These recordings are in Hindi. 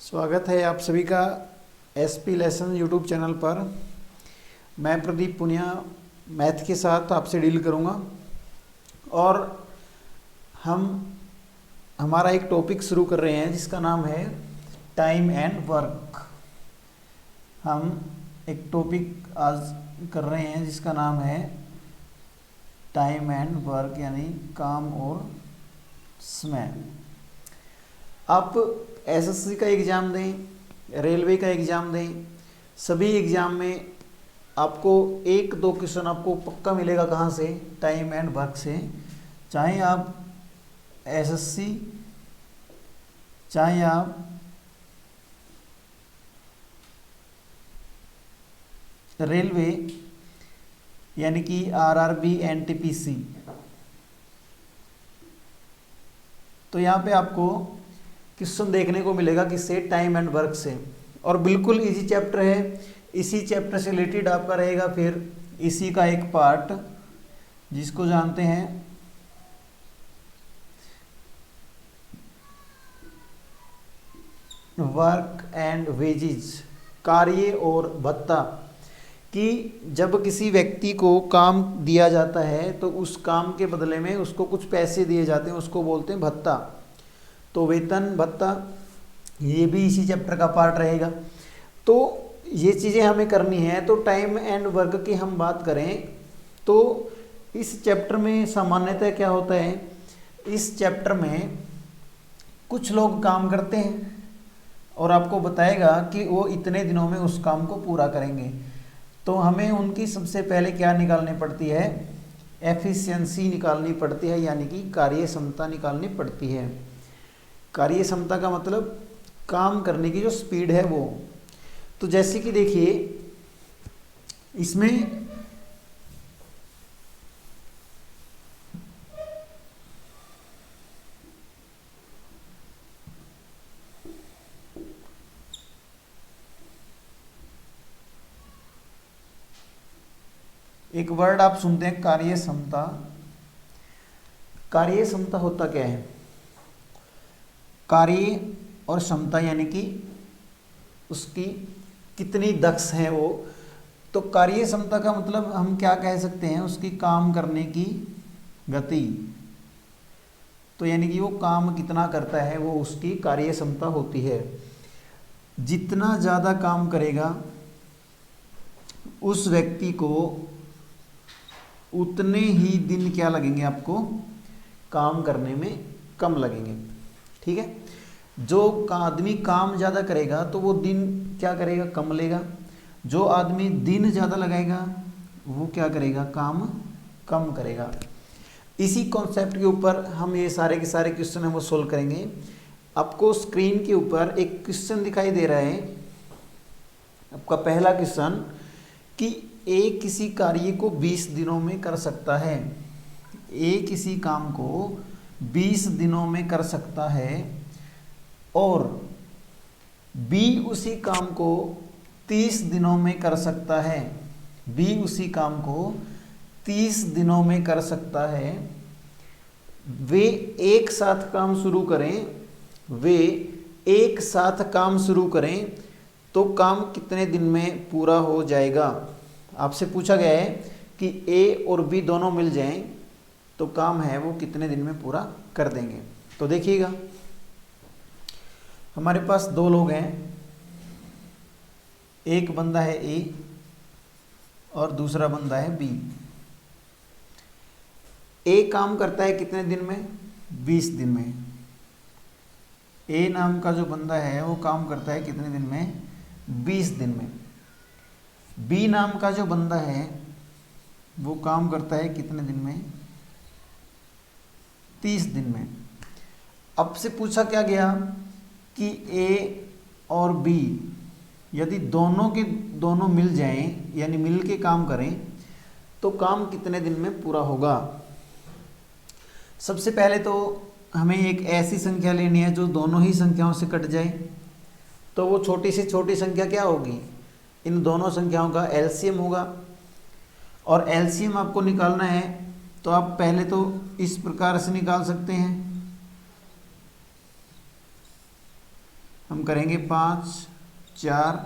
स्वागत है आप सभी का एसपी लेसन यूट्यूब चैनल पर। मैं प्रदीप पुनिया मैथ के साथ आपसे डील करूंगा और हम हमारा एक टॉपिक शुरू कर रहे हैं जिसका नाम है टाइम एंड वर्क। हम एक टॉपिक आज कर रहे हैं जिसका नाम है टाइम एंड वर्क, यानी काम और समय। आप एसएससी का एग्ज़ाम दें, रेलवे का एग्ज़ाम दें, सभी एग्ज़ाम में आपको एक दो क्वेश्चन आपको पक्का मिलेगा। कहाँ से? टाइम एंड वर्क से। चाहे आप एसएससी, चाहे आप रेलवे यानी कि आरआरबी, एनटीपीसी, तो यहाँ पे आपको क्वेश्चन देखने को मिलेगा किससे? टाइम एंड वर्क से। और बिल्कुल इजी चैप्टर है। इसी चैप्टर से रिलेटेड आपका रहेगा फिर इसी का एक पार्ट जिसको जानते हैं वर्क एंड वेजेज, कार्य और भत्ता। कि जब किसी व्यक्ति को काम दिया जाता है तो उस काम के बदले में उसको कुछ पैसे दिए जाते हैं, उसको बोलते हैं भत्ता। तो वेतन, भत्ता, ये भी इसी चैप्टर का पार्ट रहेगा। तो ये चीज़ें हमें करनी है। तो टाइम एंड वर्क की हम बात करें तो इस चैप्टर में सामान्यतः क्या होता है, इस चैप्टर में कुछ लोग काम करते हैं और आपको बताएगा कि वो इतने दिनों में उस काम को पूरा करेंगे। तो हमें उनकी सबसे पहले क्या निकालनी पड़ती है? एफिशिएंसी निकालनी पड़ती है, यानी कि कार्य क्षमता निकालनी पड़ती है। कार्य क्षमता का मतलब काम करने की जो स्पीड है वो। तो जैसे कि देखिए इसमें एक वर्ड आप सुनते हैं कार्य क्षमता। कार्य क्षमता होता क्या है? कार्य और क्षमता यानी कि उसकी कितनी दक्ष है वो। तो कार्य क्षमता का मतलब हम क्या कह सकते हैं? उसकी काम करने की गति। तो यानी कि वो काम कितना करता है वो उसकी कार्य क्षमता होती है। जितना ज़्यादा काम करेगा उस व्यक्ति को उतने ही दिन क्या लगेंगे आपको? काम करने में कम लगेंगे। ठीक है। जो आदमी काम ज़्यादा करेगा तो वो दिन क्या करेगा? कम लेगा। जो आदमी दिन ज़्यादा लगाएगा वो क्या करेगा? काम कम करेगा। इसी कॉन्सेप्ट के ऊपर हम ये सारे के सारे क्वेश्चन हम वो सोल्व करेंगे। आपको स्क्रीन के ऊपर एक क्वेश्चन दिखाई दे रहा है। आपका पहला क्वेश्चन कि ए किसी कार्य को 20 दिनों में कर सकता है। ए किसी काम को 20 दिनों में कर सकता है और बी उसी काम को 30 दिनों में कर सकता है। बी उसी काम को 30 दिनों में कर सकता है। वे एक साथ काम शुरू करें, वे एक साथ काम शुरू करें तो काम कितने दिन में पूरा हो जाएगा? आपसे पूछा गया है कि ए और बी दोनों मिल जाएं तो काम है वो कितने दिन में पूरा कर देंगे। तो देखिएगा हमारे पास दो लोग हैं, एक बंदा है ए और दूसरा बंदा है बी। ए काम करता है कितने दिन में? 20 दिन में। ए नाम का जो बंदा है वो काम करता है कितने दिन में? 20 दिन में। बी नाम का जो बंदा है वो काम करता है कितने दिन में? 30 दिन में। अब से पूछा क्या गया कि ए और बी यदि दोनों के दोनों मिल जाएं, यानी मिल के काम करें तो काम कितने दिन में पूरा होगा? सबसे पहले तो हमें एक ऐसी संख्या लेनी है जो दोनों ही संख्याओं से कट जाए। तो वो छोटी से छोटी संख्या क्या होगी? इन दोनों संख्याओं का एलसीएम होगा। और एलसीएम आपको निकालना है तो आप पहले तो इस प्रकार से निकाल सकते हैं हम करेंगे 5 4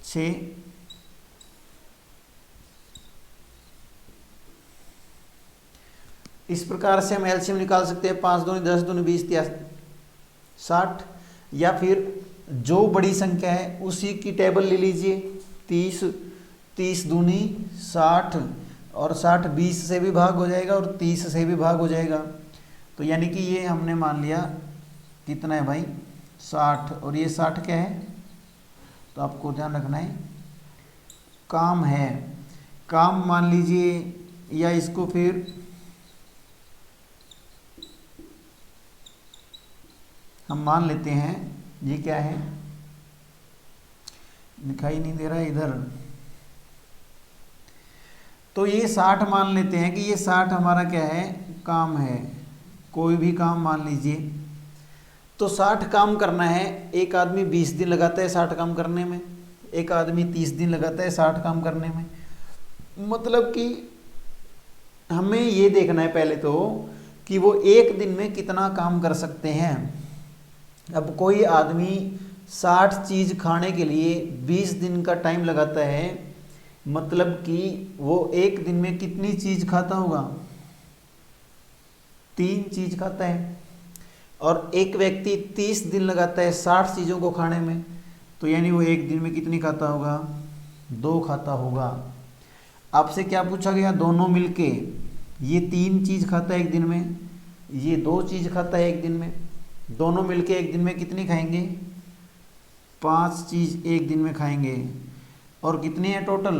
6 इस प्रकार से हम एलसीएम निकाल सकते हैं। 5 दूनी 10 दूनी 20 60, या फिर जो बड़ी संख्या है उसी की टेबल ले लीजिए। 30 30 दूनी 60 और 60 20 से भी भाग हो जाएगा और 30 से भी भाग हो जाएगा। तो यानी कि ये हमने मान लिया कितना है भाई 60, और ये 60 क्या है, तो आपको ध्यान रखना है काम है, काम मान लीजिए, या इसको फिर हम मान लेते हैं ये क्या है, दिखाई नहीं दे रहा है इधर, तो ये 60 मान लेते हैं कि ये 60 हमारा क्या है काम है, कोई भी काम मान लीजिए। तो 60 काम करना है, एक आदमी 20 दिन लगाता है 60 काम करने में, एक आदमी 30 दिन लगाता है 60 काम करने में। मतलब कि हमें ये देखना है पहले तो कि वो एक दिन में कितना काम कर सकते हैं। अब कोई आदमी 60 चीज़ खाने के लिए 20 दिन का टाइम लगाता है, मतलब कि वो एक दिन में कितनी चीज़ खाता होगा, 3 चीज़ खाता है। और एक व्यक्ति 30 दिन लगाता है 60 चीज़ों को खाने में, तो यानी वो एक दिन में कितनी खाता होगा, 2 खाता होगा। आपसे क्या पूछा गया, दोनों मिलके ये 3 चीज़ खाता है एक दिन में, ये 2 चीज़ खाता है एक दिन में, दोनों मिलके एक दिन में कितनी खाएंगे, 5 चीज़ एक दिन में खाएंगे। और कितने हैं टोटल,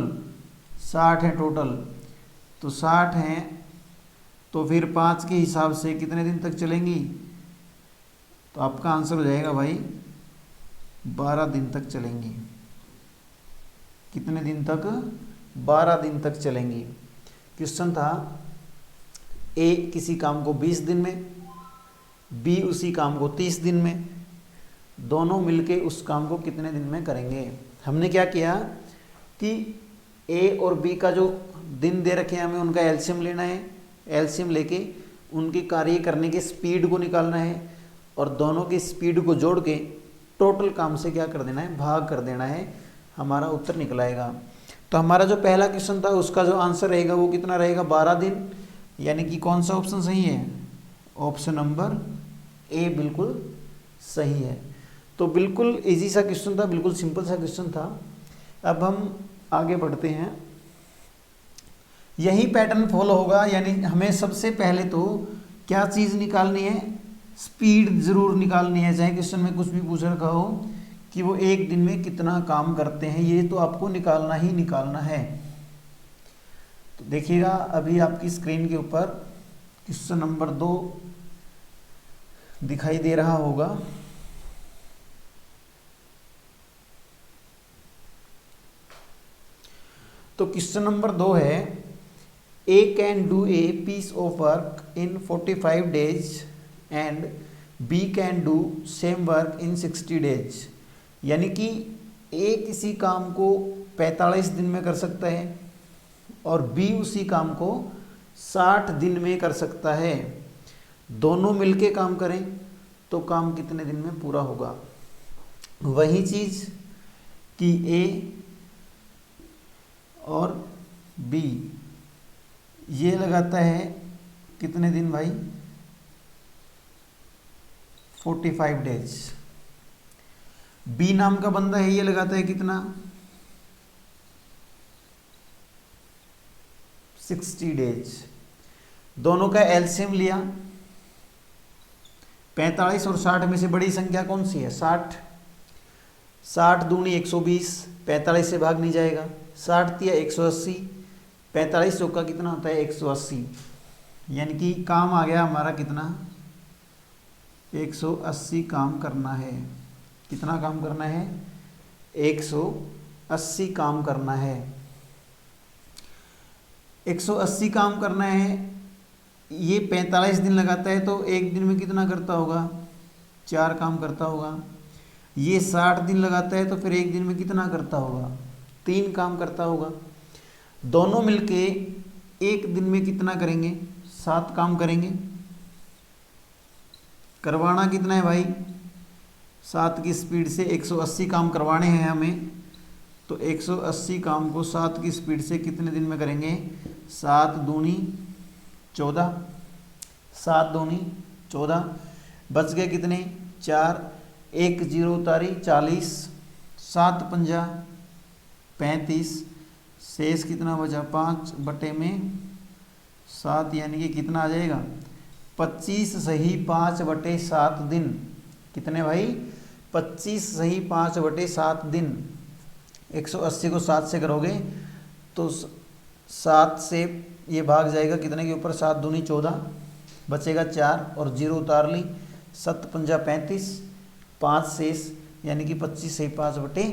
60 हैं टोटल। तो 60 हैं तो फिर 5 के हिसाब से कितने दिन तक चलेंगी, तो आपका आंसर हो जाएगा भाई 12 दिन तक चलेंगी। कितने दिन तक, 12 दिन तक चलेंगी। क्वेश्चन था ए किसी काम को 20 दिन में, बी उसी काम को 30 दिन में, दोनों मिलके उस काम को कितने दिन में करेंगे। हमने क्या किया कि ए और बी का जो दिन दे रखे हैं हमें उनका एलसीएम लेना है, एलसीएम लेके उनके कार्य करने की स्पीड को निकालना है और दोनों की स्पीड को जोड़ के टोटल काम से क्या कर देना है, भाग कर देना है, हमारा उत्तर निकल आएगा। तो हमारा जो पहला क्वेश्चन था उसका जो आंसर रहेगा वो कितना रहेगा, 12 दिन। यानी कि कौन सा ऑप्शन सही है, ऑप्शन नंबर ए बिल्कुल सही है। तो बिल्कुल इजी सा क्वेश्चन था, बिल्कुल सिंपल सा क्वेश्चन था। अब हम आगे बढ़ते हैं, यही पैटर्न फॉलो होगा। यानी हमें सबसे पहले तो क्या चीज़ निकालनी है, स्पीड ज़रूर निकालनी है, चाहे क्वेश्चन में कुछ भी पूछ रखा हो कि वो एक दिन में कितना काम करते हैं, ये तो आपको निकालना ही निकालना है। तो देखिएगा अभी आपकी स्क्रीन के ऊपर क्वेश्चन नंबर 2 दिखाई दे रहा होगा। तो क्वेश्चन नंबर 2 है, A can do a piece of work in 45 days and B can do same work in 60 days. यानी कि ए किसी काम को 45 दिन में कर सकता है और बी उसी काम को 60 दिन में कर सकता है। दोनों मिलके काम करें तो काम कितने दिन में पूरा होगा। वही चीज़ कि ए और बी ये लगाता है कितने दिन भाई, 45 डेज। बी नाम का बंदा है, ये लगाता है कितना, 60 डेज। दोनों का एलसीएम लिया, 45 और 60 में से बड़ी संख्या कौन सी है, 60। 60 दूनी 120, 45 से भाग नहीं जाएगा। 60 तिया 180, 45 चौका कितना होता है, 180। यानी कि काम आ गया हमारा कितना, 180 काम करना है। कितना काम करना है, 180 काम करना है। 180 काम करना है, ये 45 दिन लगाता है तो एक दिन में कितना करता होगा, 4 काम करता होगा। ये 60 दिन लगाता है तो फिर एक दिन में कितना करता होगा, 3 काम करता होगा। दोनों मिलके एक दिन में कितना करेंगे, 7 काम करेंगे। करवाना कितना है भाई, 7 की स्पीड से 180 काम करवाने हैं हमें, तो 180 काम को 7 की स्पीड से कितने दिन में करेंगे? 7 दूनी 14, 7 दूनी 14, बच गए कितने? 4, 1 0 उतारी 40, 7 पंजा 35, शेष कितना बचा? 5 बटे में 7, यानी कि कितना आ जाएगा? 25 सही 5 बटे 7 दिन। कितने भाई? 25 सही 5 बटे 7 दिन। 180 को 7 से करोगे तो 7 से ये भाग जाएगा कितने के ऊपर? 7 दूनी 14, बचेगा 4 और 0 उतार ली, 7 पंजा 35, 5 शेष, यानी कि 25 से 5 बटे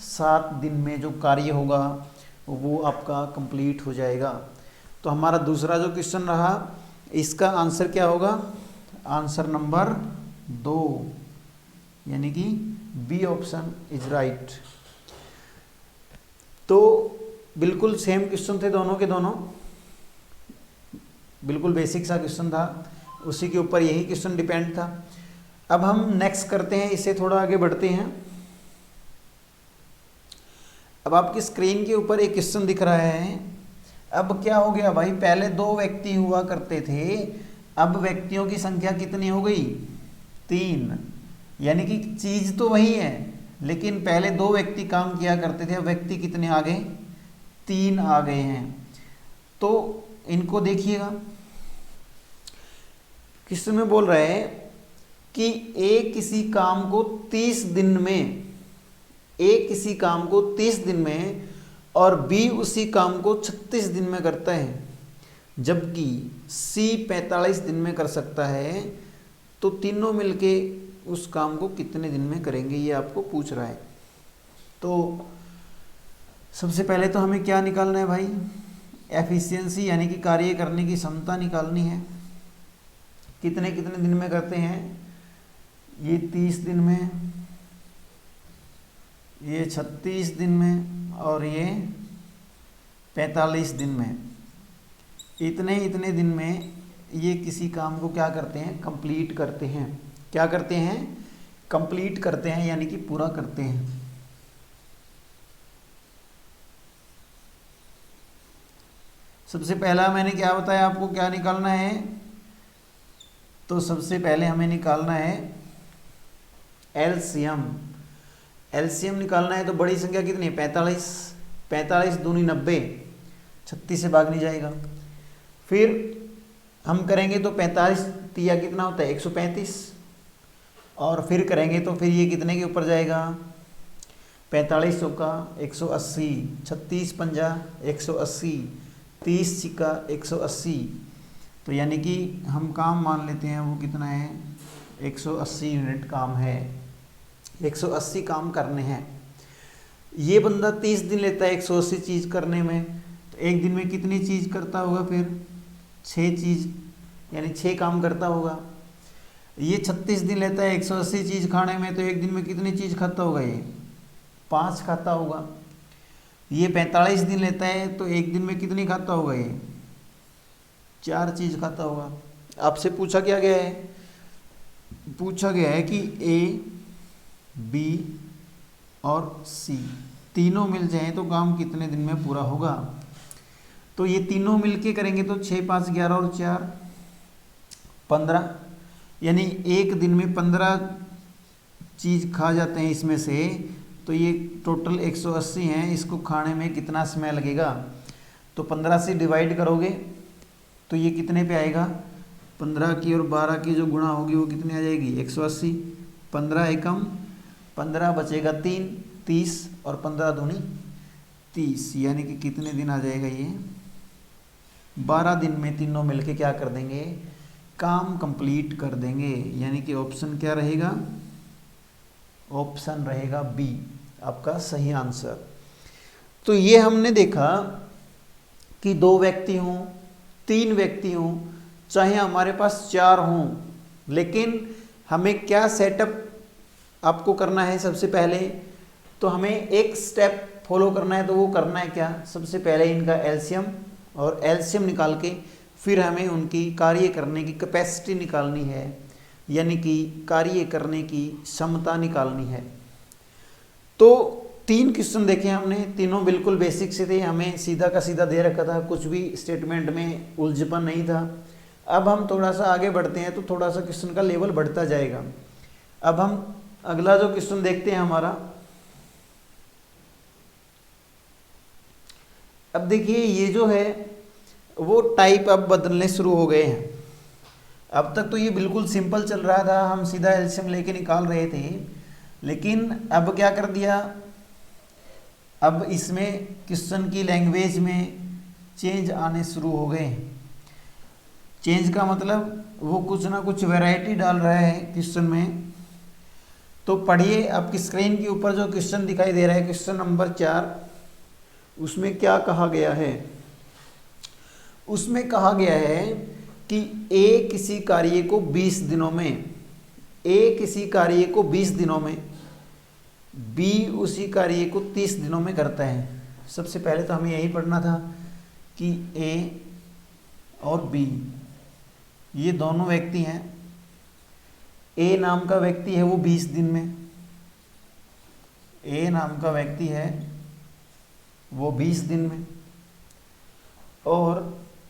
7 दिन में जो कार्य होगा वो आपका कंप्लीट हो जाएगा। तो हमारा दूसरा जो क्वेश्चन रहा, इसका आंसर क्या होगा? आंसर नंबर 2, यानी कि बी ऑप्शन इज राइट। तो बिल्कुल सेम क्वेश्चन थे दोनों के दोनों, बिल्कुल बेसिक सा क्वेश्चन था, उसी के ऊपर यही क्वेश्चन डिपेंड था। अब हम नेक्स्ट करते हैं, इससे थोड़ा आगे बढ़ते हैं। अब आपकी स्क्रीन के ऊपर एक क्वेश्चन दिख रहा है। अब क्या हो गया भाई? पहले 2 व्यक्ति हुआ करते थे, अब व्यक्तियों की संख्या कितनी हो गई? 3, यानी कि चीज तो वही है, लेकिन पहले 2 व्यक्ति काम किया करते थे, अब व्यक्ति कितने आ गए? 3 आ गए हैं। तो इनको देखिएगा, क्वेश्चन में बोल रहे हैं कि ए किसी काम को 30 दिन में, ए किसी काम को 30 दिन में और बी उसी काम को 36 दिन में करता है, जबकि सी 45 दिन में कर सकता है, तो तीनों मिलके उस काम को कितने दिन में करेंगे, ये आपको पूछ रहा है। तो सबसे पहले तो हमें क्या निकालना है भाई? एफिशिएंसी, यानी कि कार्य करने की क्षमता निकालनी है। कितने कितने दिन में करते हैं? ये 30 दिन में, ये 36 दिन में और ये 45 दिन में। इतने इतने दिन में ये किसी काम को क्या करते हैं? कंप्लीट करते हैं। क्या करते हैं? कंप्लीट करते हैं, यानी कि पूरा करते हैं। सबसे पहला मैंने क्या बताया आपको, क्या निकालना है? तो सबसे पहले हमें निकालना है एलसीएम। एलसीएम निकालना है तो बड़ी संख्या कितनी है? 45, 45 दूनी 90, 36 से भाग नहीं जाएगा। फिर हम करेंगे तो 45 तिया कितना होता है? 135, और फिर करेंगे तो फिर ये कितने के ऊपर जाएगा? 45 चौका 180, 36 पंजा 180, 30 छिक्का 180, तो यानी कि हम काम मान लेते हैं वो कितना है? 180 यूनिट काम है, 180 काम करने हैं। ये बंदा 30 दिन लेता है 180 चीज़ करने में, तो एक दिन में कितनी चीज़ करता होगा? फिर 6 चीज़, यानी 6 काम करता होगा। ये 36 दिन लेता है 180 चीज़ खाने में, तो एक दिन में कितनी चीज़ खाता होगा? ये 5 खाता होगा। ये 45 दिन लेता है तो एक दिन में कितनी खाता होगा? ये 4 चीज़ खाता होगा। आपसे पूछा क्या गया है? पूछा गया है कि ए, बी और सी तीनों मिल जाएं तो काम कितने दिन में पूरा होगा। तो ये तीनों मिलके करेंगे तो 6 5 11 और 4 15, यानी एक दिन में 15 चीज़ खा जाते हैं इसमें से, तो ये टोटल 180 हैं। इसको खाने में कितना समय लगेगा? तो 15 से डिवाइड करोगे तो ये कितने पे आएगा? 15 की और 12 की जो गुणा होगी वो कितनी आ जाएगी? 180। 15 एकम 15 बचेगा 3, 30 और 15 दूनी 30, यानी कि कितने दिन आ जाएगा? ये 12 दिन में तीनों मिलके क्या कर देंगे? काम कंप्लीट कर देंगे। यानी कि ऑप्शन क्या रहेगा? ऑप्शन रहेगा बी आपका सही आंसर। तो ये हमने देखा कि 2 व्यक्ति हों, 3 व्यक्ति हों, चाहे हमारे पास 4 हों, लेकिन हमें क्या सेटअप आपको करना है? सबसे पहले तो हमें एक स्टेप फॉलो करना है। तो वो करना है क्या? सबसे पहले इनका एलसीएम, और एलसीएम निकाल के फिर हमें उनकी कार्य करने की कैपेसिटी निकालनी है। यानी कि कार्य करने की क्षमता निकालनी है। तो 3 क्वेश्चन देखे हमने, तीनों बिल्कुल बेसिक से थे, हमें सीधा का सीधा दे रखा था, कुछ भी स्टेटमेंट में उलझपन नहीं था। अब हम थोड़ा सा आगे बढ़ते हैं तो थोड़ा सा क्वेश्चन का लेवल बढ़ता जाएगा। अब हम अगला जो क्वेश्चन देखते हैं हमारा, अब देखिए ये जो है वो टाइप अब बदलने शुरू हो गए हैं। अब तक तो ये बिल्कुल सिंपल चल रहा था, हम सीधा एलसीएम लेके निकाल रहे थे, लेकिन अब क्या कर दिया, अब इसमें क्वेश्चन की लैंग्वेज में चेंज आने शुरू हो गए। चेंज का मतलब वो कुछ ना कुछ वैरायटी डाल रहा है क्वेश्चन में। तो पढ़िए, आपकी स्क्रीन के ऊपर जो क्वेश्चन दिखाई दे रहा है, क्वेश्चन नंबर 4, उसमें क्या कहा गया है। उसमें कहा गया है कि ए किसी कार्य को 20 दिनों में, ए किसी कार्य को 20 दिनों में, बी उसी कार्य को 30 दिनों में करता है। सबसे पहले तो हमें यही पढ़ना था कि ए और बी ये दोनों व्यक्ति हैं। ए नाम का व्यक्ति है वो 20 दिन में, ए नाम का व्यक्ति है वो 20 दिन में, और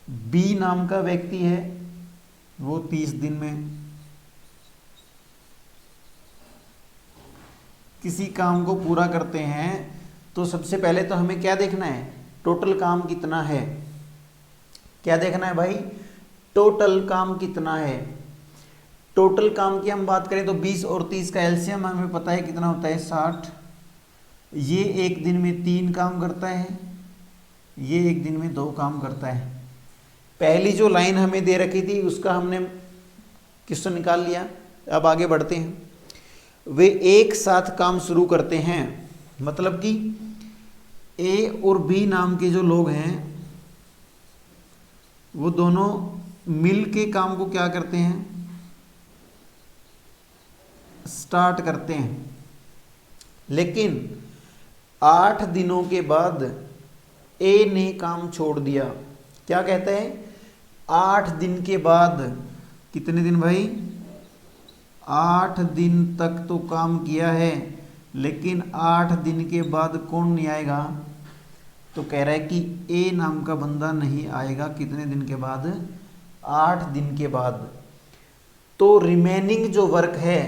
बी नाम का व्यक्ति है वो 30 दिन में। किसी काम को पूरा करते हैं तो सबसे पहले तो हमें क्या देखना है, टोटल काम कितना है। क्या देखना है भाई, टोटल काम कितना है। टोटल काम की हम बात करें तो 20 और 30 का एलसीएम हमें पता है कितना होता है, 60। ये एक दिन में 3 काम करता है, ये एक दिन में 2 काम करता है। पहली जो लाइन हमें दे रखी थी उसका हमने क्वेश्चन निकाल लिया। अब आगे बढ़ते हैं। वे एक साथ काम शुरू करते हैं, मतलब कि ए और बी नाम के जो लोग हैं वो दोनों मिल के काम को क्या करते हैं, स्टार्ट करते हैं। लेकिन 8 दिनों के बाद ए ने काम छोड़ दिया। क्या कहते हैं, 8 दिन के बाद, कितने दिन भाई, 8 दिन तक तो काम किया है, लेकिन 8 दिन के बाद कौन नहीं आएगा, तो कह रहा है कि ए नाम का बंदा नहीं आएगा। कितने दिन के बाद, 8 दिन के बाद। तो रिमेनिंग जो वर्क है,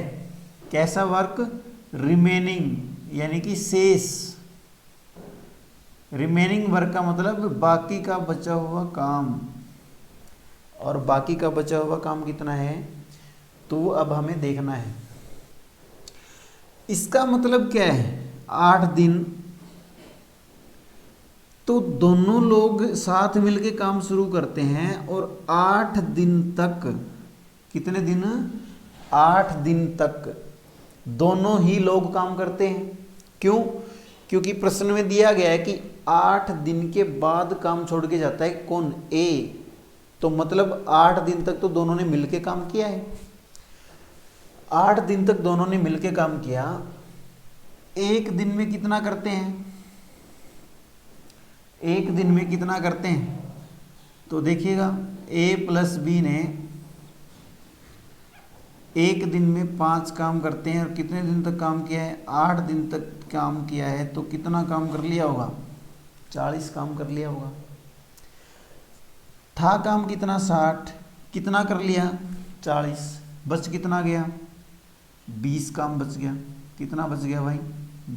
कैसा वर्क, रिमेनिंग यानी कि शेष, रिमेनिंग वर्क का मतलब बाकी का बचा हुआ काम। और बाकी का बचा हुआ काम कितना है, तो अब हमें देखना है। इसका मतलब क्या है, 8 दिन, तो दोनों लोग साथ मिलके काम शुरू करते हैं और 8 दिन तक, कितने दिन, 8 दिन तक दोनों ही लोग काम करते हैं। क्यों, क्योंकि प्रश्न में दिया गया है कि 8 दिन के बाद काम छोड़ के जाता है कौन, ए। तो मतलब 8 दिन तक तो दोनों ने मिलके काम किया है। 8 दिन तक दोनों ने मिलके काम किया। एक दिन में कितना करते हैं, एक दिन में कितना करते हैं, तो देखिएगा ए प्लस बी ने एक दिन में 5 काम करते हैं और कितने दिन तक काम किया है, 8 दिन तक काम किया है। तो कितना काम कर लिया होगा, 40 काम कर लिया होगा। था काम कितना, 60, कितना कर लिया, 40, बच कितना गया, 20 काम बच गया। कितना बच गया भाई,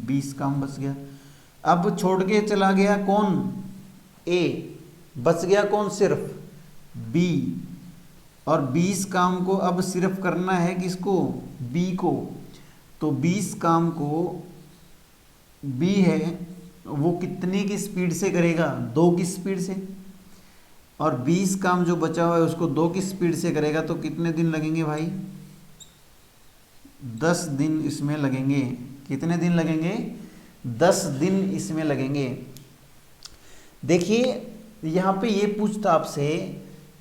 20 काम बच गया। अब छोड़ के चला गया कौन, ए, बच गया कौन, सिर्फ बी। और 20 काम को अब सिर्फ करना है किसको, बी को। तो 20 काम को बी है वो कितने की स्पीड से करेगा, 2 की स्पीड से। और 20 काम जो बचा हुआ है उसको 2 की स्पीड से करेगा। तो कितने दिन लगेंगे भाई, 10 दिन इसमें लगेंगे। कितने दिन लगेंगे, 10 दिन इसमें लगेंगे। देखिए यहाँ पे ये पूछता आपसे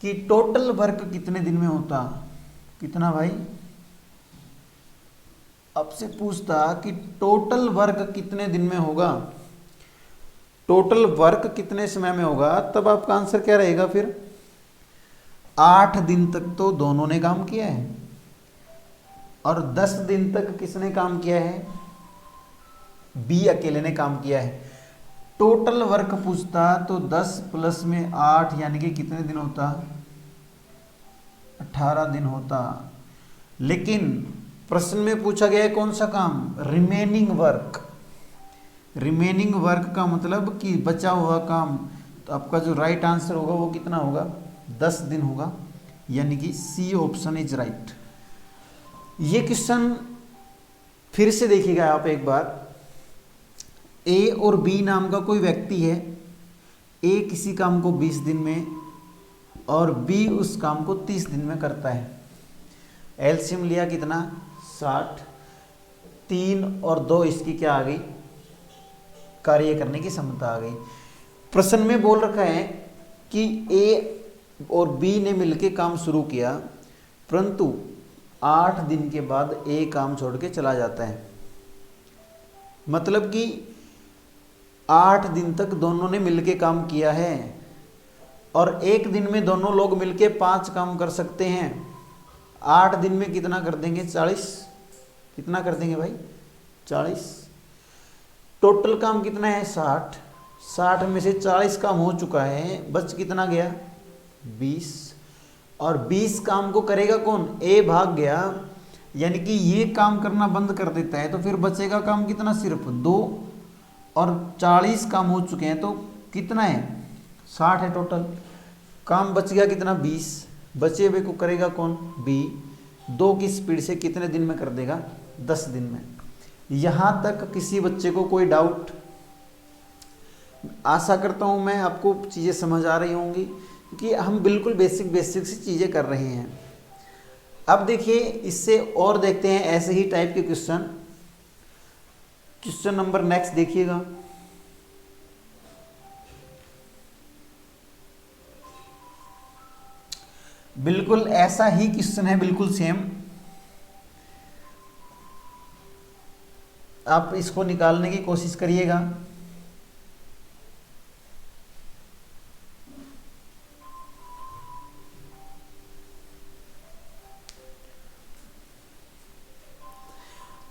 कि टोटल वर्क कितने दिन में होता, कितना भाई, आपसे पूछता कि टोटल वर्क कितने दिन में होगा, टोटल वर्क कितने समय में होगा, तब आपका आंसर क्या रहेगा फिर, 8 दिन तक तो दोनों ने काम किया है। और 10 दिन तक किसने काम किया है? बी अकेले ने काम किया है। टोटल वर्क पूछता तो 10 प्लस में 8 यानी कि कितने दिन होता? 18 दिन होता। लेकिन प्रश्न में पूछा गया है कौन सा काम? Remaining work. रिमेनिंग वर्क का मतलब कि बचा हुआ काम। तो आपका जो राइट आंसर होगा वो कितना होगा? 10 दिन होगा, यानी कि सी ऑप्शन इज राइट। ये क्वेश्चन फिर से देखिएगा आप एक बार। ए और बी नाम का कोई व्यक्ति है। ए किसी काम को 20 दिन में और बी उस काम को 30 दिन में करता है। एलसीएम लिया कितना? 60। 3 और 2 इसकी क्या आ गई? कार्य करने की क्षमता आ गई। प्रश्न में बोल रखा है कि ए और बी ने मिलकर काम शुरू किया, परंतु 8 दिन के बाद ए काम छोड़ के चला जाता है। मतलब कि 8 दिन तक दोनों ने मिलकर काम किया है और एक दिन में दोनों लोग मिलकर 5 काम कर सकते हैं। 8 दिन में कितना कर देंगे? 40। कितना कर देंगे भाई? 40। टोटल काम कितना है? 60। 60 में से 40 काम हो चुका है, बच कितना गया? 20। और 20 काम को करेगा कौन? ए भाग गया, यानी कि ये काम करना बंद कर देता है, तो फिर बचेगा काम कितना? सिर्फ 2। और 40 काम हो चुके हैं, तो कितना है? 60 है टोटल। काम बच गया कितना? 20। बचे हुए को करेगा कौन? बी। 2 की स्पीड से कितने दिन में कर देगा? 10 दिन में। यहाँ तक किसी बच्चे को कोई डाउट? आशा करता हूँ मैं आपको चीज़ें समझ आ रही होंगी, क्योंकि हम बिल्कुल बेसिक सी चीज़ें कर रहे हैं। अब देखिए, इससे और देखते हैं ऐसे ही टाइप के क्वेश्चन। क्वेश्चन नंबर नेक्स्ट देखिएगा। बिल्कुल ऐसा ही क्वेश्चन है, बिल्कुल सेम। आप इसको निकालने की कोशिश करिएगा।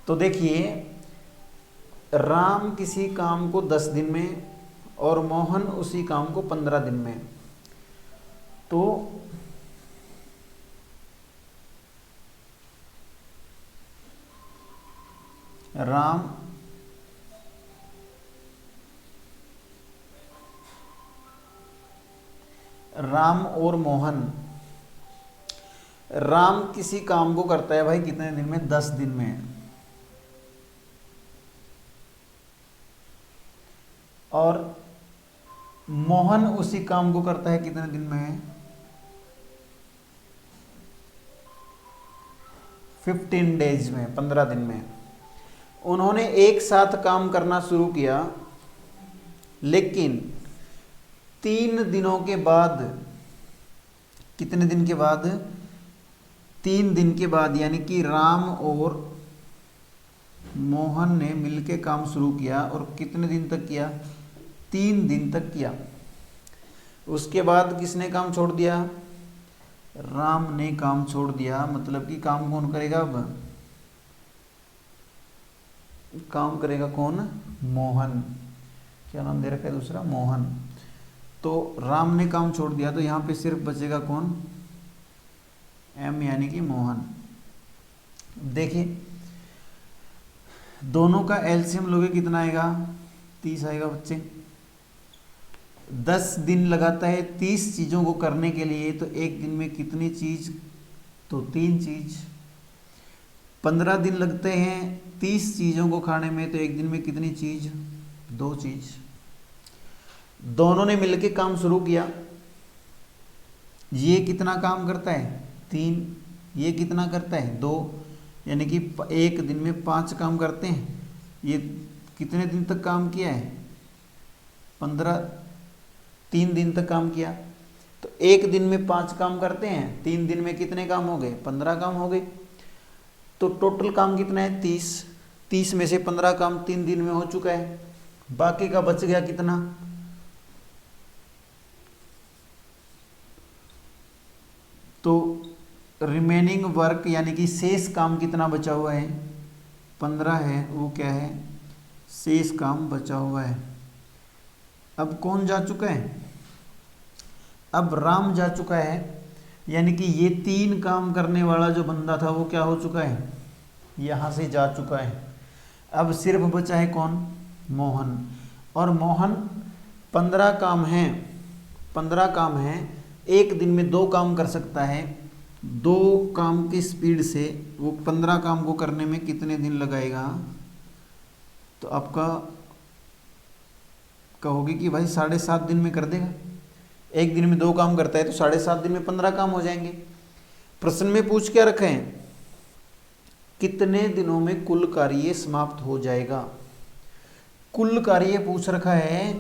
तो देखिए, राम किसी काम को 10 दिन में और मोहन उसी काम को 15 दिन में। तो राम और मोहन, राम किसी काम को करता है भाई कितने दिन में? 10 दिन में। और मोहन उसी काम को करता है कितने दिन में? 15 डेज में, 15 दिन में। उन्होंने एक साथ काम करना शुरू किया, लेकिन 3 दिनों के बाद, कितने दिन के बाद? 3 दिन के बाद, यानी कि राम और मोहन ने मिलकर काम शुरू किया और कितने दिन तक किया? 3 दिन तक किया। उसके बाद किसने काम छोड़ दिया? राम ने काम छोड़ दिया। मतलब कि काम कौन करेगा? अब काम करेगा कौन? मोहन। क्या नाम दे रखा है दूसरा? मोहन। तो राम ने काम छोड़ दिया, तो यहाँ पे सिर्फ बचेगा कौन? एम, यानी कि मोहन। देखिए, दोनों का एलसीएम लोगे कितना आएगा? 30 आएगा बच्चे। 10 दिन लगाता है 30 चीज़ों को करने के लिए, तो एक दिन में कितनी चीज़? तो 3 चीज़। 15 दिन लगते हैं 30 चीज़ों को खाने में, तो एक दिन में कितनी चीज़? 2 चीज़। दोनों ने मिलकर काम शुरू किया। ये कितना काम करता है? 3। ये कितना करता है? 2। यानी कि एक दिन में 5 काम करते हैं। ये कितने दिन तक काम किया है? 15। 3 दिन तक काम किया। तो एक दिन में 5 काम करते हैं, 3 दिन में कितने काम हो गए? 15 काम हो गए। तो टोटल काम कितना है? 30। 30 में से 15 काम 3 दिन में हो चुका है। बाकी का बच गया कितना? तो रिमेनिंग वर्क यानी कि शेष काम कितना बचा हुआ है, 15 है, वो क्या है, शेष काम बचा हुआ है। अब कौन जा चुका है, अब राम जा चुका है, यानी कि ये 3 काम करने वाला जो बंदा था वो क्या हो चुका है, यहाँ से जा चुका है। अब सिर्फ बचा है कौन, मोहन। और मोहन 15 काम हैं, 15 काम हैं, एक दिन में 2 काम कर सकता है। 2 काम की स्पीड से वो 15 काम को करने में कितने दिन लगाएगा, तो आपका कहोगे कि भाई 7.5 दिन में कर देगा। एक दिन में 2 काम करता है तो 7.5 दिन में 15 काम हो जाएंगे। प्रश्न में पूछ क्या रखे हैं, कितने दिनों में कुल कार्य समाप्त हो जाएगा। कुल कार्य पूछ रखा है,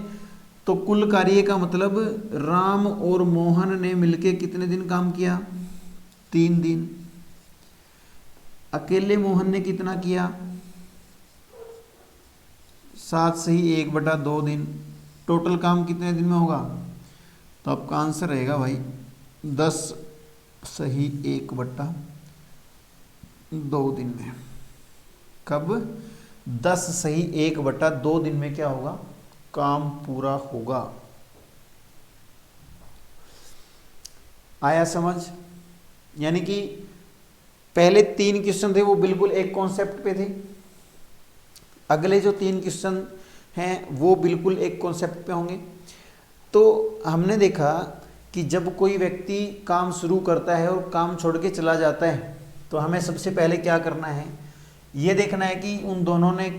तो कुल कार्य का मतलब राम और मोहन ने मिलके कितने दिन काम किया, 3 दिन। अकेले मोहन ने कितना किया, 7 सही 1/2 दिन। टोटल काम कितने दिन में होगा, तो आपका आंसर रहेगा भाई 10 सही 1/2 दिन में। कब, 10 सही 1/2 दिन में क्या होगा, काम पूरा होगा। आया समझ। यानी कि पहले 3 क्वेश्चन थे वो बिल्कुल एक कॉन्सेप्ट पे थे, अगले जो 3 क्वेश्चन हैं वो बिल्कुल एक कॉन्सेप्ट पे होंगे। तो हमने देखा कि जब कोई व्यक्ति काम शुरू करता है और काम छोड़ के चला जाता है, तो हमें सबसे पहले क्या करना है, ये देखना है कि उन दोनों ने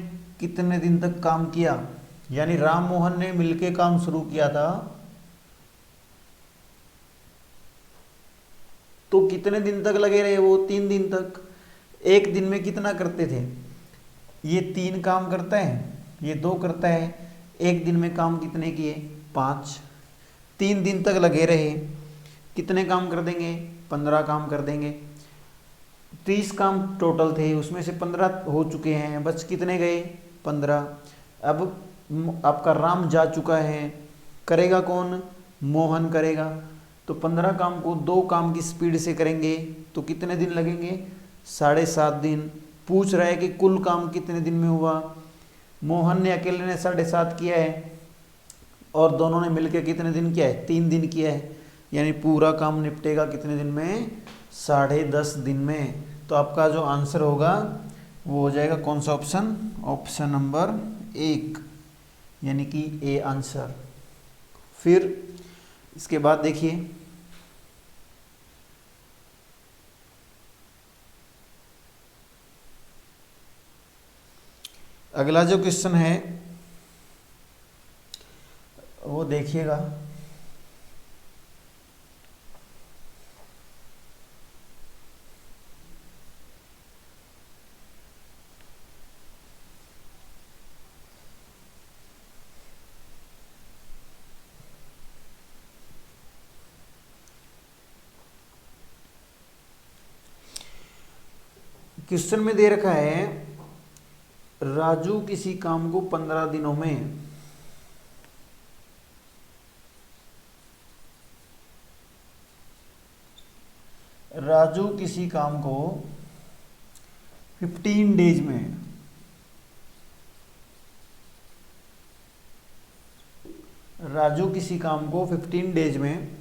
कितने दिन तक काम किया। यानी राम मोहन ने मिलके काम शुरू किया था, तो कितने दिन तक लगे रहे वो, 3 दिन तक। एक दिन में कितना करते थे, ये 3 काम करता है, ये 2 करता है, एक दिन में काम कितने किए, 5। 3 दिन तक लगे रहे, कितने काम कर देंगे, 15 काम कर देंगे। 30 काम टोटल थे, उसमें से 15 हो चुके हैं, बस कितने गए, 15। अब आपका राम जा चुका है, करेगा कौन, मोहन करेगा। तो 15 काम को 2 काम की स्पीड से करेंगे तो कितने दिन लगेंगे, 7.5 दिन। पूछ रहा है कि कुल काम कितने दिन में हुआ, मोहन ने अकेले ने 7.5 किया है और दोनों ने मिलकर कितने दिन किया है, 3 दिन किया है। यानी पूरा काम निपटेगा कितने दिन में, 10.5 दिन में। तो आपका जो आंसर होगा वो हो जाएगा कौन सा ऑप्शन, ऑप्शन नंबर 1, यानी कि ए आंसर। फिर इसके बाद देखिए, अगला जो क्वेश्चन है वो देखिएगा। क्वेश्चन में दे रखा है, राजू किसी काम को 15 दिनों में राजू किसी काम को 15 डेज में राजू किसी काम को 15 डेज में,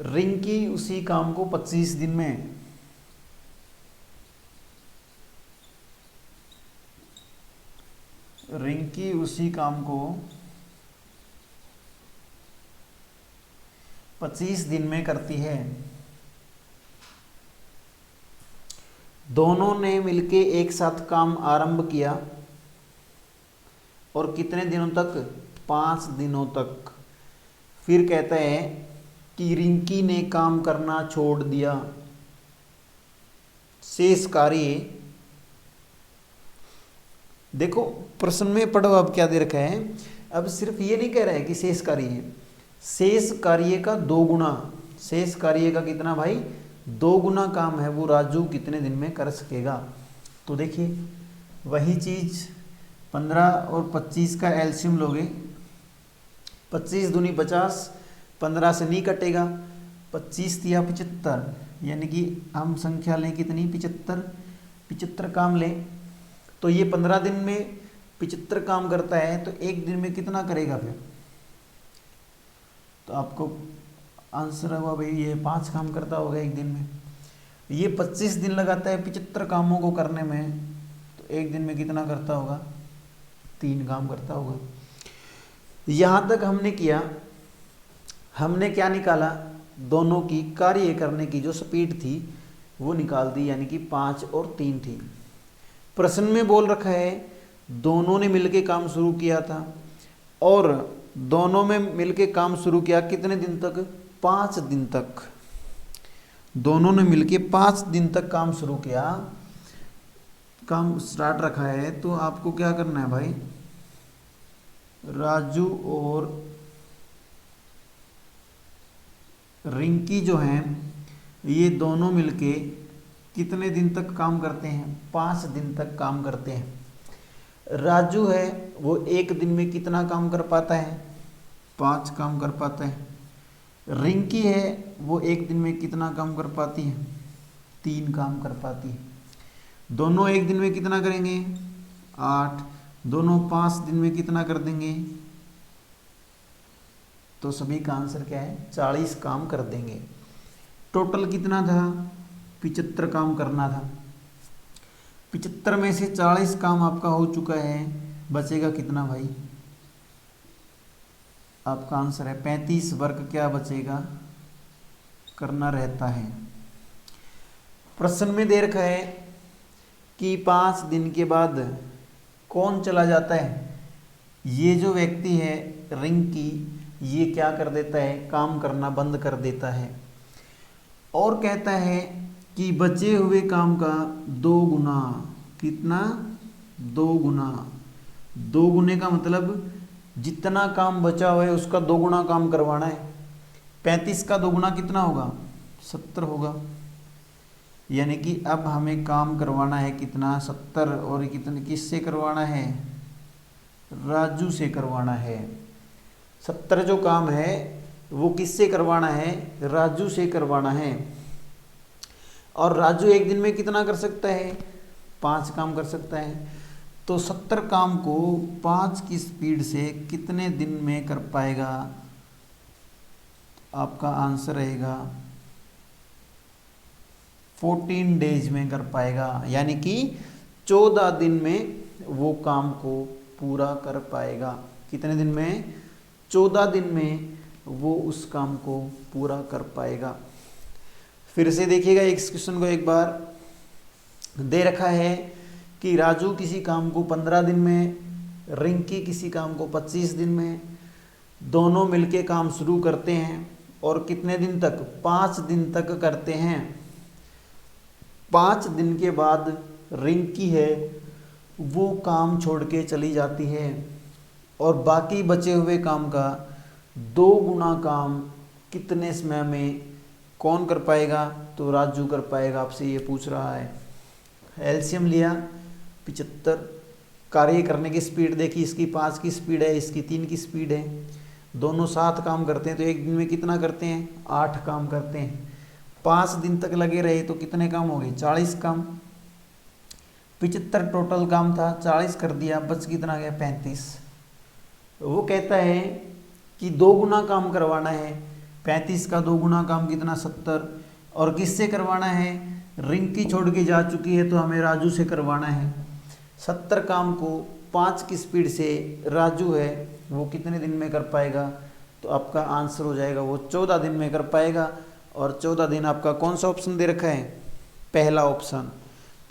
रिंकी उसी काम को 25 दिन में, रिंकी उसी काम को 25 दिन में करती है। दोनों ने मिलके एक साथ काम आरंभ किया और कितने दिनों तक, 5 दिनों तक। फिर कहता है कि रिंकी ने काम करना छोड़ दिया, शेष कार्य। देखो प्रश्न में पढ़ो अब क्या दे रखा है। अब सिर्फ ये नहीं कह रहा है कि शेष कार्य है, शेष कार्य का 2 गुना, शेष कार्य का कितना भाई, 2 गुना काम है वो राजू कितने दिन में कर सकेगा। तो देखिए वही चीज 15 और 25 का एलसीएम लोगे, 25 दूनी 50, 15 से नहीं कटेगा। 25 या 75, यानी कि हम संख्या लें कितनी, 75, 75 काम लें तो ये 15 दिन में 75 काम करता है, तो एक दिन में कितना करेगा फिर, तो आपको आंसर हुआ भाई ये 5 काम करता होगा एक दिन में। ये 25 दिन लगाता है 75 कामों को करने में, तो एक दिन में कितना करता होगा, 3 काम करता होगा। यहाँ तक हमने किया, हमने क्या निकाला, दोनों की कार्य करने की जो स्पीड थी वो निकाल दी, यानी कि 5 और 3 थी। प्रश्न में बोल रखा है दोनों ने मिलके काम शुरू किया था, और दोनों में मिलके काम शुरू किया कितने दिन तक, 5 दिन तक। दोनों ने मिलके 5 दिन तक काम शुरू किया, काम स्टार्ट रखा है, तो आपको क्या करना है भाई, राजू और रिंकी जो हैं ये दोनों मिलके कितने दिन तक काम करते हैं, 5 दिन तक काम करते हैं। राजू है वो एक दिन में कितना काम कर पाता है, 5 काम कर पाता है। रिंकी है वो एक दिन में कितना काम कर पाती है, 3 काम कर पाती है। दोनों एक दिन में कितना करेंगे, 8, दोनों 5 दिन में कितना कर देंगे, तो सभी का आंसर क्या है, 40 काम कर देंगे। टोटल कितना था, 75 काम करना था। 75 में से 40 काम आपका हो चुका है, बचेगा कितना भाई, आपका आंसर है 35 वर्क क्या बचेगा, करना रहता है। प्रश्न में दे रखा है कि 5 दिन के बाद कौन चला जाता है, ये जो व्यक्ति है रिंकी, ये क्या कर देता है, काम करना बंद कर देता है, और कहता है कि बचे हुए काम का 2 गुना, कितना, 2 गुना, 2 गुने का मतलब जितना काम बचा हुआ है उसका 2 गुना काम करवाना है। 35 का 2 गुना कितना होगा, 70 होगा, यानी कि अब हमें काम करवाना है कितना, 70, और कितने किससे करवाना है, राजू से करवाना है। 70 जो काम है वो किससे करवाना है, राजू से करवाना है। और राजू एक दिन में कितना कर सकता है, 5 काम कर सकता है, तो 70 काम को 5 की स्पीड से कितने दिन में कर पाएगा, आपका आंसर रहेगा 14 डेज में कर पाएगा, यानी कि 14 दिन में वो काम को पूरा कर पाएगा। कितने दिन में, 14 दिन में वो उस काम को पूरा कर पाएगा। फिर से देखिएगा इस क्वेश्चन को एक बार, दे रखा है कि राजू किसी काम को 15 दिन में, रिंकी किसी काम को 25 दिन में, दोनों मिलके काम शुरू करते हैं, और कितने दिन तक, 5 दिन तक करते हैं। 5 दिन के बाद रिंकी है वो काम छोड़ के चली जाती है, और बाकी बचे हुए काम का 2 गुना काम कितने समय में कौन कर पाएगा, तो राजू कर पाएगा। आपसे ये पूछ रहा है। एलसीएम लिया 75, कार्य करने की स्पीड देखी, इसकी 5 की स्पीड है, इसकी 3 की स्पीड है, दोनों 7 काम करते हैं, तो एक दिन में कितना करते हैं, 8 काम करते हैं। 5 दिन तक लगे रहे तो कितने काम हो गए, 40 काम। 75 टोटल काम था, 40 कर दिया, बच कितना गया, 35। वो कहता है कि 2 गुना काम करवाना है, 35 का 2 गुना काम कितना, 70, और किससे करवाना है, रिंकी छोड़ के जा चुकी है तो हमें राजू से करवाना है। 70 काम को 5 की स्पीड से राजू है वो कितने दिन में कर पाएगा, तो आपका आंसर हो जाएगा वो 14 दिन में कर पाएगा। और 14 दिन आपका कौन सा ऑप्शन दे रखा है, पहला ऑप्शन,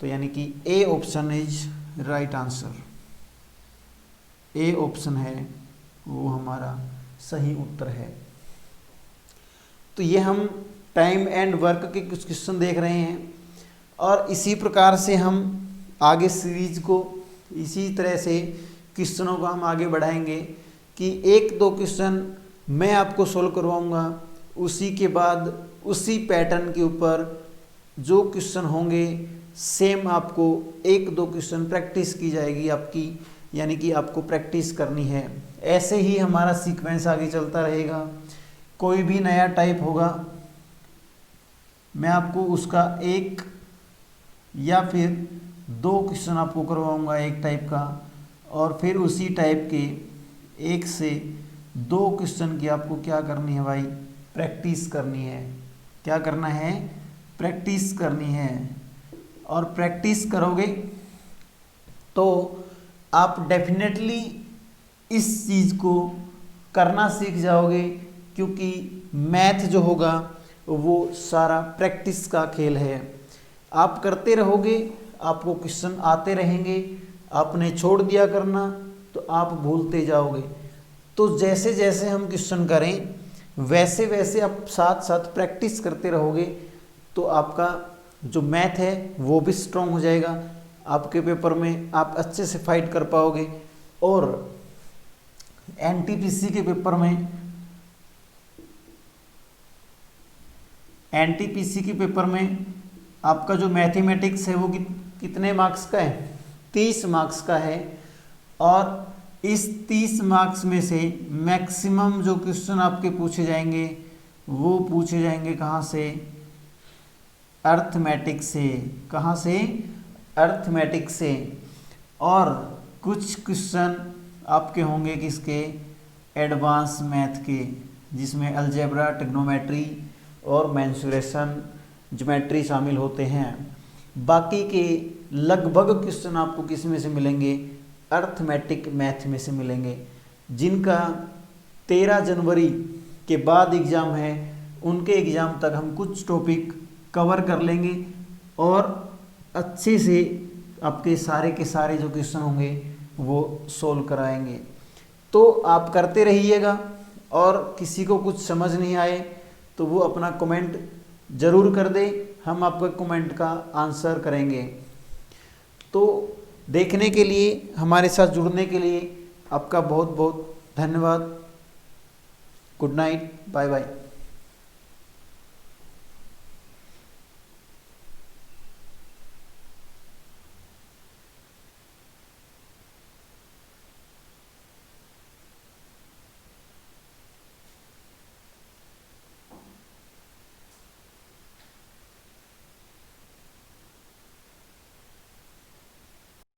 तो यानी कि A option is right answer. A option है वो हमारा सही उत्तर है। तो ये हम टाइम एंड वर्क के कुछ क्वेश्चन देख रहे हैं, और इसी प्रकार से हम आगे सीरीज को इसी तरह से क्वेश्चनों को हम आगे बढ़ाएंगे कि 1-2 क्वेश्चन मैं आपको सोल्व करवाऊंगा, उसी के बाद उसी पैटर्न के ऊपर जो क्वेश्चन होंगे सेम आपको 1-2 क्वेश्चन प्रैक्टिस की जाएगी आपकी, यानी कि आपको प्रैक्टिस करनी है। ऐसे ही हमारा सीक्वेंस आगे चलता रहेगा। कोई भी नया टाइप होगा मैं आपको उसका एक या फिर दो क्वेश्चन आपको करवाऊंगा एक टाइप का, और फिर उसी टाइप के एक से दो क्वेश्चन की आपको क्या करनी है भाई, प्रैक्टिस करनी है। क्या करना है, प्रैक्टिस करनी है। और प्रैक्टिस करोगे तो आप डेफिनेटली इस चीज़ को करना सीख जाओगे, क्योंकि मैथ जो होगा वो सारा प्रैक्टिस का खेल है। आप करते रहोगे, आपको क्वेश्चन आते रहेंगे, आपने छोड़ दिया करना तो आप भूलते जाओगे। तो जैसे जैसे हम क्वेश्चन करें वैसे वैसे आप साथ साथ प्रैक्टिस करते रहोगे, तो आपका जो मैथ है वो भी स्ट्रांग हो जाएगा, आपके पेपर में आप अच्छे से फाइट कर पाओगे। और एनटीपीसी के पेपर में, एनटीपीसी के पेपर में आपका जो मैथमेटिक्स है वो कितने मार्क्स का है, 30 मार्क्स का है। और इस 30 मार्क्स में से मैक्सिमम जो क्वेश्चन आपके पूछे जाएंगे वो पूछे जाएंगे कहाँ से, अर्थमेटिक से। कहाँ से, अर्थमेटिक से। और कुछ क्वेश्चन आपके होंगे किसके, एडवांस मैथ के, जिसमें अलजेब्रा, ट्रिग्नोमेट्री और मेंसुरेशन, ज्योमेट्री शामिल होते हैं। बाकी के लगभग क्वेश्चन आपको किस में से मिलेंगे, अर्थमेटिक मैथ में से मिलेंगे, जिनका 13 जनवरी के बाद एग्ज़ाम है। उनके एग्ज़ाम तक हम कुछ टॉपिक कवर कर लेंगे और अच्छे से आपके सारे के सारे जो क्वेश्चन होंगे वो सोल्व कराएंगे। तो आप करते रहिएगा, और किसी को कुछ समझ नहीं आए तो वो अपना कमेंट ज़रूर कर दे, हम आपके कमेंट का आंसर करेंगे। तो देखने के लिए, हमारे साथ जुड़ने के लिए आपका बहुत बहुत धन्यवाद। Good night, bye bye.